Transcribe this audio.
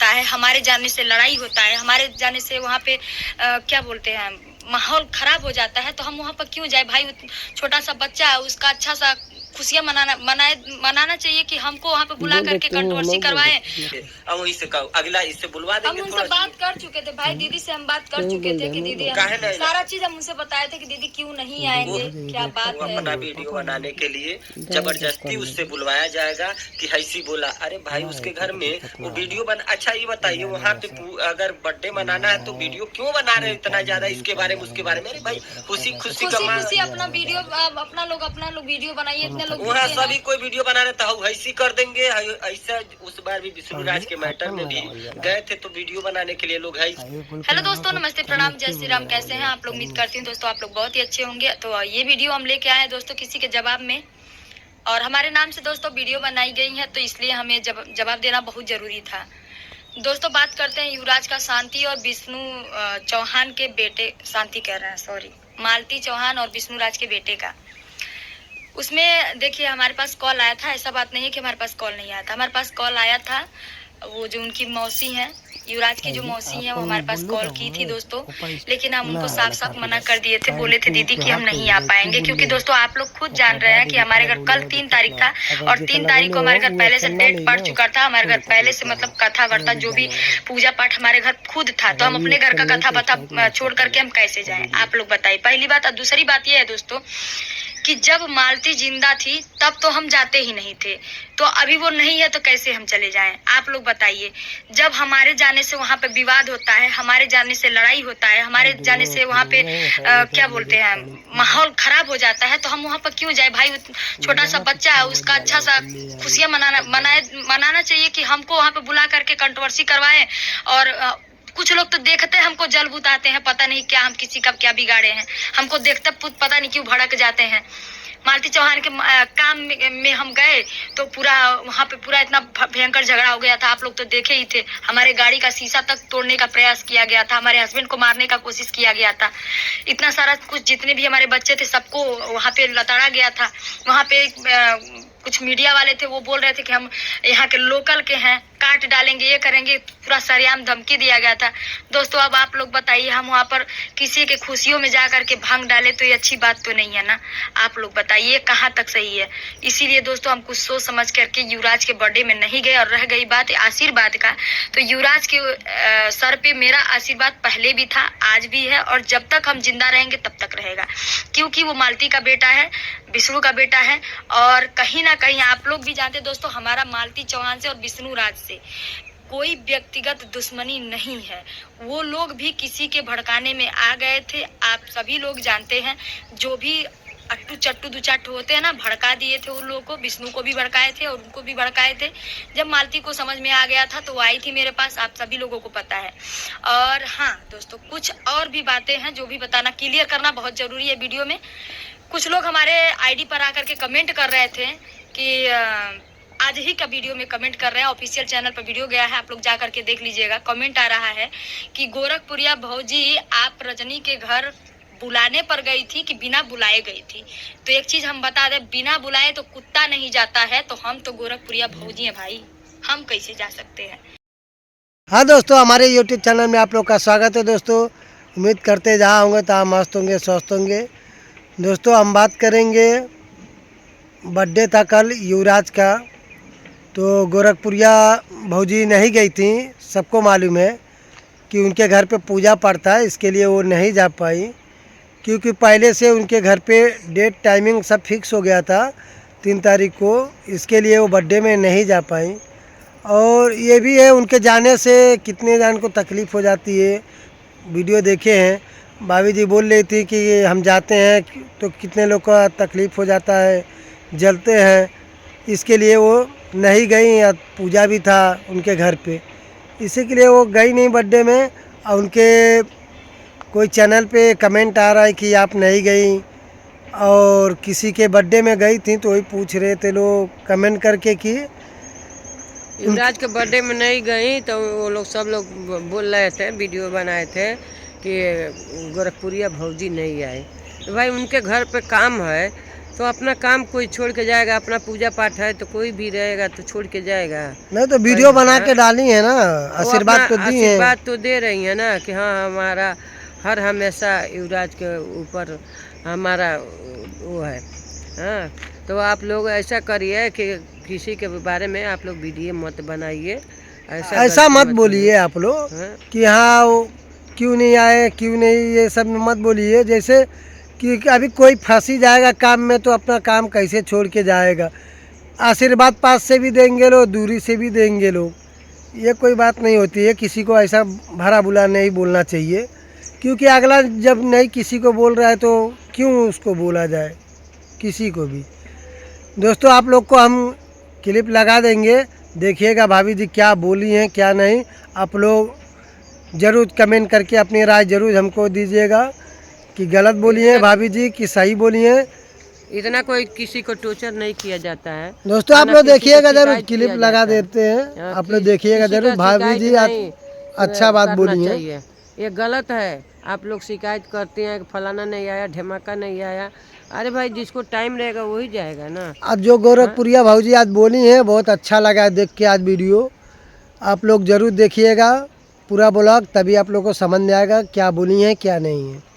है, हमारे जाने से लड़ाई होता है, हमारे जाने से वहाँ पे क्या बोलते हैं माहौल खराब हो जाता है, तो हम वहाँ पर क्यों जाए भाई। छोटा सा बच्चा है, उसका अच्छा सा खुशियाँ मनाना चाहिए कि हमको वहाँ पे बुला करके कंट्रोवर्सी करवाए। अब इससे अगला इससे बुलवा देंगे। हम उनसे बात कर चुके थे भाई, दीदी से हम बात कर चुके थे कि दीदी सारा चीज हम उनसे बताए थे कि दीदी क्यों नहीं आएंगे, क्या बात है। अपना वीडियो बनाने के लिए जबरदस्ती उससे बुलवाया जाएगा कि हैसी बोला। अरे भाई उसके घर में वो वीडियो बन। अच्छा ये बताइए वहाँ पे अगर बर्थडे मनाना है तो वीडियो क्यों बना रहे इतना ज्यादा, इसके बारे में उसके बारे में। अरे भाई खुशी खुशी अपना वीडियो अपना लोग वीडियो बनाइए, इतने लोग वहाँ सभी कोई वीडियो बना रहे तो हैसी कर देंगे। ऐसा उस बार भी विष्णु राज के मैटर में भी गए थे तो वीडियो बनाने के लिए लोग है। हेलो दोस्तों, नमस्ते, प्रणाम, जय श्री राम। कैसे हैं आप लोग? उम्मीद करती हूँ दोस्तों आप लोग बहुत ही अच्छे होंगे। तो ये वीडियो हम लेके आए हैं दोस्तों किसी के जवाब में, और हमारे नाम से दोस्तों वीडियो बनाई गई है, तो इसलिए हमें जवाब देना बहुत जरूरी था। दोस्तों बात करते हैं युवराज का शांति और विष्णु चौहान के बेटे, शांति कह रहे हैं सॉरी, मालती चौहान और विष्णु राज के बेटे का। उसमें देखिए हमारे पास कॉल आया था, ऐसा बात नहीं है कि हमारे पास कॉल नहीं आया था, हमारे पास कॉल आया था। वो जो उनकी मौसी हैं, युवराज की जो मौसी हैं, वो हमारे पास कॉल की थी दोस्तों, लेकिन हम उनको साफ साफ मना कर दिए थे। बोले थे दीदी कि हम नहीं आ पाएंगे, क्योंकि दोस्तों आप लोग खुद जान रहे हैं कि हमारे घर कल 3 तारीख था, और 3 तारीख को हमारे घर पहले से डेट पड़ चुका था। हमारे घर पहले से मतलब कथा वर्ता जो भी पूजा पाठ हमारे घर खुद था, तो हम अपने घर का कथा बता छोड़ करके हम कैसे जाए, आप लोग बताइए। पहली बात। और दूसरी बात यह है दोस्तों कि जब मालती जिंदा थी तब तो हम जाते ही नहीं थे, तो अभी वो नहीं है तो कैसे हम चले जाएं, आप लोग बताइए। जब हमारे जाने से वहाँ पे विवाद होता है, हमारे जाने से लड़ाई होता है, हमारे जाने से वहाँ पे क्या बोलते हैं माहौल खराब हो जाता है, तो हम वहाँ पर क्यों जाए भाई। छोटा सा बच्चा है, उसका अच्छा सा खुशियाँ मनाना चाहिए कि हमको वहाँ पे बुला करके कंट्रोवर्सी करवाए। और कुछ लोग तो देखते हैं हमको जल बुताते हैं, पता नहीं क्या हम किसी का क्या बिगाड़े हैं, हमको देखते पता नहीं क्यों भड़क जाते हैं। मालती चौहान के काम में हम गए तो पूरा वहाँ पे पूरा इतना भयंकर झगड़ा हो गया था, आप लोग तो देखे ही थे। हमारे गाड़ी का शीशा तक तोड़ने का प्रयास किया गया था, हमारे हस्बैंड को मारने का कोशिश किया गया था, इतना सारा कुछ। जितने भी हमारे बच्चे थे सबको वहाँ पे लताड़ा गया था। वहाँ पे कुछ मीडिया वाले थे, वो बोल रहे थे कि हम यहाँ के लोकल के हैं, काट डालेंगे, ये करेंगे, पूरा सरेआम धमकी दिया गया था। दोस्तों अब आप लोग बताइए, हम वहाँ पर किसी के खुशियों में जा करके भांग डाले तो ये अच्छी बात तो नहीं है ना, आप लोग बताइए कहाँ तक सही है। इसीलिए दोस्तों हम कुछ सोच समझ करके युवराज के बर्थडे में नहीं गए। और रह गई बात आशीर्वाद का, तो युवराज के सर पे मेरा आशीर्वाद पहले भी था, आज भी है, और जब तक हम जिंदा रहेंगे तब तक रहेगा, क्योंकि वो मालती का बेटा है, विष्णु का बेटा है। और कहीं ना कहीं आप लोग भी जानते दोस्तों, हमारा मालती चौहान से और विष्णु राज से कोई व्यक्तिगत दुश्मनी नहीं है। वो लोग भी किसी के भड़काने में आ गए थे, आप सभी लोग जानते हैं। जो भी अट्टू चट्टू दुचाट होते हैं ना, भड़का दिए थे उन लोगों को, विष्णु को भी भड़काए थे और उनको भी भड़काए थे। जब मालती को समझ में आ गया था तो वो आई थी मेरे पास, आप सभी लोगों को पता है। और हाँ दोस्तों, कुछ और भी बातें हैं जो भी बताना, क्लियर करना बहुत जरूरी है वीडियो में। कुछ लोग हमारे आईडी पर आकर के कमेंट कर रहे थे कि आज ही का वीडियो में कमेंट कर रहे हैं, ऑफिशियल चैनल पर वीडियो गया है, आप लोग जा करके देख लीजिएगा। कमेंट आ रहा है कि गोरखपुरिया भौजी आप रजनी के घर बुलाने पर गई थी कि बिना बुलाए गई थी। तो एक चीज हम बता दें, बिना बुलाए तो कुत्ता नहीं जाता है, तो हम तो गोरखपुरिया भौजी हैं भाई, हम कैसे जा सकते हैं। हाँ दोस्तों, हमारे यूट्यूब चैनल में आप लोग का स्वागत है दोस्तों। उम्मीद करते जहाँ होंगे तहाँ मस्त होंगे, स्वस्थ होंगे। दोस्तों हम बात करेंगे, बर्थडे था कल युवराज का, तो गोरखपुरिया भौजी नहीं गई थी। सबको मालूम है कि उनके घर पे पूजा पड़ता है, इसके लिए वो नहीं जा पाई, क्योंकि पहले से उनके घर पे डेट टाइमिंग सब फिक्स हो गया था 3 तारीख को, इसके लिए वो बर्थडे में नहीं जा पाई। और ये भी है उनके जाने से कितने जन को तकलीफ़ हो जाती है, वीडियो देखे हैं। भाभी जी बोल रही थी कि हम जाते हैं तो कितने लोग का तकलीफ़ हो जाता है, जलते हैं, इसके लिए वो नहीं गई। पूजा भी था उनके घर पे, इसी के लिए वो गई नहीं बर्थडे में। और उनके कोई चैनल पे कमेंट आ रहा है कि आप नहीं गई, और किसी के बर्थडे में गई थी तो वही पूछ रहे थे लोग कमेंट करके कि युवराज के बर्थडे में नहीं गई। तो वो लोग सब लोग बोल रहे थे, वीडियो बनाए थे कि गोरखपुरिया भौजी नहीं आए। तो भाई उनके घर पे काम है, तो अपना काम कोई छोड़ के जाएगा, अपना पूजा पाठ है तो कोई भी रहेगा तो छोड़ के जाएगा। नहीं तो वीडियो बना के डाली है ना, वो आशीर्वाद तो अपना दी है। आशीर्वाद तो दे रही है ना कि हाँ हमारा हर हमेशा युवराज के ऊपर हमारा वो है। हाँ, तो आप लोग ऐसा करिए कि किसी के बारे में आप लोग वीडियो मत बनाइए, ऐसा मत बोलिए आप लोग हाँ? कि हाँ वो क्यों नहीं आए, क्यों नहीं, ये सब मत बोलिए। जैसे कि अभी कोई फंसी जाएगा काम में तो अपना काम कैसे छोड़ के जाएगा। आशीर्वाद पास से भी देंगे लोग, दूरी से भी देंगे लोग, ये कोई बात नहीं होती है। किसी को ऐसा भरा बुला नहीं बोलना चाहिए, क्योंकि अगला जब नहीं किसी को बोल रहा है तो क्यों उसको बोला जाए किसी को भी। दोस्तों आप लोग को हम क्लिप लगा देंगे, देखिएगा भाभी जी क्या बोली हैं क्या नहीं। आप लोग ज़रूर कमेंट करके अपनी राय ज़रूर हमको दीजिएगा कि गलत बोली हैं भाभी जी कि सही बोली हैं। इतना कोई किसी को टॉर्चर नहीं किया जाता है। दोस्तों आप ना लोग किसी को देखिएगा ज़रूर, शिकायत क्लिप किया लगा जाता है। देते हैं, हाँ, आप लोग देखिएगा किसी ज़रूर। का भाभी शिकायत जी नहीं अच्छा बात करना बोली हैं। चाहिए। ये गलत है। आप लोग शिकायत करते हैं कि फलाना नहीं आया, ढमाका नहीं आया। अरे भाई जिसको टाइम रहेगा वही जाएगा ना। आज जो गोरखपुरिया भाजी आज बोली हैं बहुत अच्छा लगा है देख के आज वीडियो। आप लोग ज़रूर देखिएगा पूरा ब्लॉग, तभी आप लोग को समझ में आएगा क्या बोली हैं क्या नहीं है।